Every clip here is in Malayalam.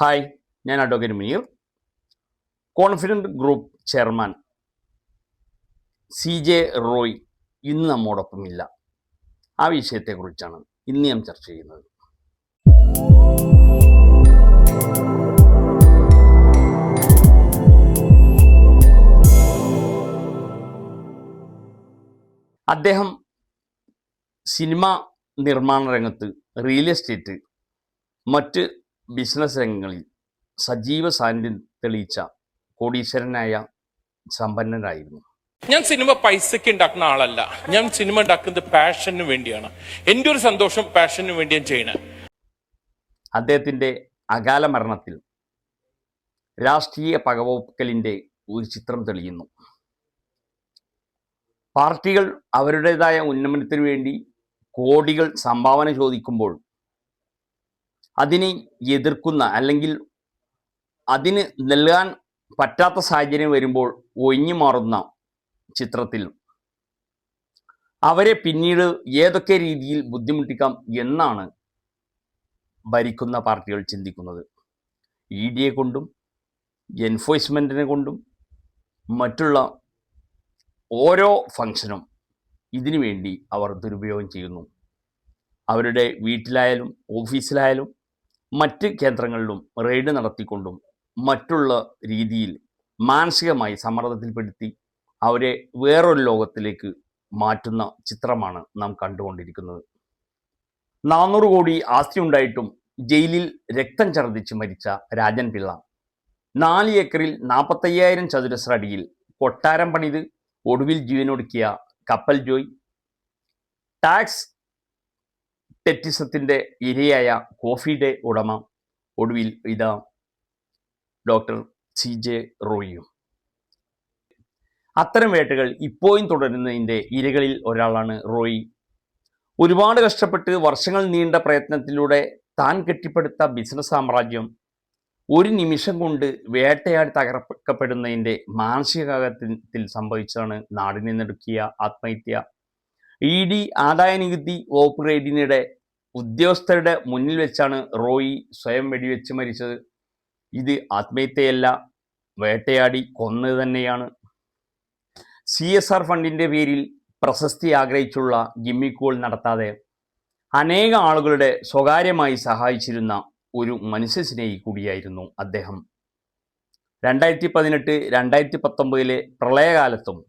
ഹായ്, ഞാൻ advocate Munir. Confident group chairman CJ Roy ഇന്ന് നമ്മോടൊപ്പമില്ല. ആ വിഷയത്തെക്കുറിച്ചാണ് ഇന്ന് ഞാൻ ചർച്ച ചെയ്യുന്നത്. അദ്ദേഹം സിനിമ നിർമ്മാണ രംഗത്ത്, റിയൽ എസ്റ്റേറ്റ്, മറ്റ് ബിസിനസ് രംഗങ്ങളിൽ സജീവ സാന്നിധ്യം തെളിയിച്ച കോടീശ്വരനായ സമ്പന്നനായിരുന്നു. ഞാൻ സിനിമ പൈസയ്ക്ക് ഉണ്ടാക്കുന്ന ആളല്ല. ഞാൻ സിനിമ ഉണ്ടാക്കുന്നത് പാഷന് വേണ്ടിയാണ്. എൻ്റെ ഒരു സന്തോഷം പാഷന് വേണ്ടി ഞാൻ ചെയ്യണേ. അദ്ദേഹത്തിൻ്റെ അകാല മരണത്തിൽ രാഷ്ട്രീയ പകപോക്കലിൻ്റെ ഒരു ചിത്രം തെളിയുന്നു. പാർട്ടികൾ അവരുടേതായ ഉന്നമനത്തിനു വേണ്ടി കോടികൾ സംഭാവന ചോദിക്കുമ്പോൾ അതിനെ എതിർക്കുന്ന, അല്ലെങ്കിൽ അതിന് നൽകാൻ പറ്റാത്ത സാഹചര്യം വരുമ്പോൾ ഒഴിഞ്ഞു മാറുന്ന ചിത്രത്തിൽ അവരെ പിന്നീട് ഏതൊക്കെ രീതിയിൽ ബുദ്ധിമുട്ടിക്കാം എന്നാണ് ഭരിക്കുന്ന പാർട്ടികൾ ചിന്തിക്കുന്നത്. ED കൊണ്ടും എൻഫോഴ്സ്മെൻറ്റിനെ കൊണ്ടും മറ്റുള്ള ഓരോ ഫംഗ്ഷനും ഇതിനു വേണ്ടി അവർ ദുരുപയോഗം ചെയ്യുന്നു. അവരുടെ വീട്ടിലായാലും ഓഫീസിലായാലും മറ്റ് കേന്ദ്രങ്ങളിലും റെയ്ഡ് നടത്തിക്കൊണ്ടും മറ്റുള്ള രീതിയിൽ മാനസികമായി സമ്മർദ്ദത്തിൽപ്പെടുത്തി അവരെ വേറൊരു ലോകത്തിലേക്ക് മാറ്റുന്ന ചിത്രമാണ് നാം കണ്ടുകൊണ്ടിരിക്കുന്നത്. 400 കോടി ആസ്തി ഉണ്ടായിട്ടും ജയിലിൽ രക്തം ഛർദ്ദിച്ച് മരിച്ച രാജൻ പിള്ള, 4 ഏക്കറിൽ 45,000 ചതുരശ്ര അടിയിൽ കൊട്ടാരം പണിത് ഒടുവിൽ ജീവനൊടുക്കിയ കപ്പൽ ജോയ്, ടാക്സ് ടെറ്റിസത്തിൻ്റെ ഇരയായ കോഫി ഡേ ഉടമ, ഒടുവിൽ ഇതാ ഡോക്ടർ CJ റോയിയും. അത്തരം വേട്ടകൾ ഇപ്പോഴും തുടരുന്നതിൻ്റെ ഇരകളിൽ ഒരാളാണ് റോയി. ഒരുപാട് കഷ്ടപ്പെട്ട് വർഷങ്ങൾ നീണ്ട പ്രയത്നത്തിലൂടെ താൻ കെട്ടിപ്പടുത്ത ബിസിനസ് സാമ്രാജ്യം ഒരു നിമിഷം കൊണ്ട് വേട്ടയാടി തകർക്കപ്പെടുന്നതിൻ്റെ മാനസികാഘാതത്തിൽ സംഭവിച്ചാണ് നാടിനെ നടുക്കിയ ആത്മഹത്യ. ED ആദായ നികുതി വകുപ്പ് റെയ്ഡിനിടെ ഉദ്യോഗസ്ഥരുടെ മുന്നിൽ വെച്ചാണ് റോയി സ്വയം വെടിവെച്ച് മരിച്ചത്. ഇത് ആത്മഹത്യയല്ല, വേട്ടയാടി കൊന്നത് തന്നെയാണ്. CSR ഫണ്ടിൻ്റെ പേരിൽ പ്രശസ്തി ആഗ്രഹിച്ചുള്ള ഗിമ്മിക്കുകൾ നടത്താതെ അനേക ആളുകളുടെ സ്വകാര്യമായി സഹായിച്ചിരുന്ന ഒരു മനുഷ്യസ്നേഹി കൂടിയായിരുന്നു അദ്ദേഹം. 2018-2019 പ്രളയകാലത്തും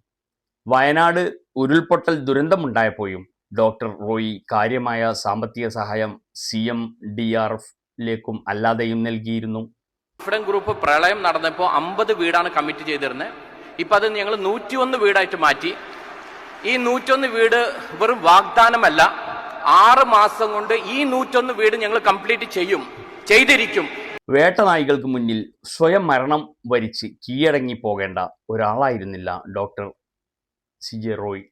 വയനാട് ഉരുൾപൊട്ടൽ ദുരന്തമുണ്ടായപ്പോഴും ഡോക്ടർ റോയി കാര്യമായ സാമ്പത്തിക സഹായം CMDRFിലേക്കും അല്ലാതെയും നൽകിയിരുന്നു. കോൺഫിഡൻറ്റ് ഗ്രൂപ്പ് പ്രളയം നടന്നപ്പോൾ 50 വീടാണ് കമ്മിറ്റ് ചെയ്തിരുന്നത്. ഇപ്പം അത് ഞങ്ങൾ 101 വീടായിട്ട് മാറ്റി. ഈ 101 വീട് വെറും വാഗ്ദാനമല്ല, 6 മാസം കൊണ്ട് ഈ 101 വീട് ഞങ്ങൾ കംപ്ലീറ്റ് ചെയ്തിരിക്കും. വേട്ടനായികൾക്ക് മുന്നിൽ സ്വയം മരണം വരിച്ച് കീഴടങ്ങി പോകേണ്ട ഒരാളായിരുന്നില്ല ഡോക്ടർ CJ റോയ്.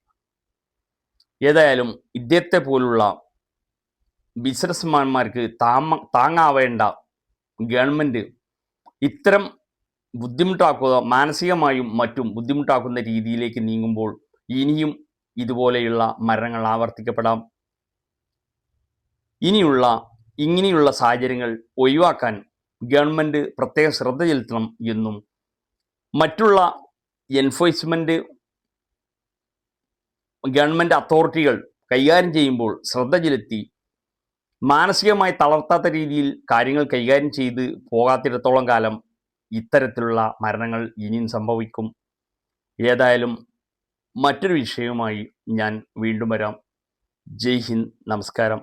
ഏതായാലും ഇദ്ദേഹത്തെ പോലുള്ള ബിസിനസ്മാന്മാർക്ക് താങ്ങാവേണ്ട ഗവൺമെൻറ് ഇത്തരം ബുദ്ധിമുട്ടാക്കുക, മാനസികമായും മറ്റും ബുദ്ധിമുട്ടാക്കുന്ന രീതിയിലേക്ക് നീങ്ങുമ്പോൾ ഇനിയും ഇതുപോലെയുള്ള മരണങ്ങൾ ആവർത്തിക്കപ്പെടാം. ഇങ്ങനെയുള്ള സാഹചര്യങ്ങൾ ഒഴിവാക്കാൻ ഗവൺമെൻറ് പ്രത്യേക ശ്രദ്ധ ചെലുത്തണം എന്നും മറ്റുള്ള എൻഫോഴ്സ്മെൻറ്റ് ഗവൺമെൻറ് അതോറിറ്റികൾ കൈകാര്യം ചെയ്യുമ്പോൾ ശ്രദ്ധ ചെലുത്തി മാനസികമായി തളർത്താത്ത രീതിയിൽ കാര്യങ്ങൾ കൈകാര്യം ചെയ്ത് പോകാത്തിടത്തോളം കാലം ഇത്തരത്തിലുള്ള മരണങ്ങൾ ഇനിയും സംഭവിക്കും. ഏതായാലും മറ്റൊരു വിഷയവുമായി ഞാൻ വീണ്ടും വരാം. ജയ് ഹിന്ദ്, നമസ്കാരം.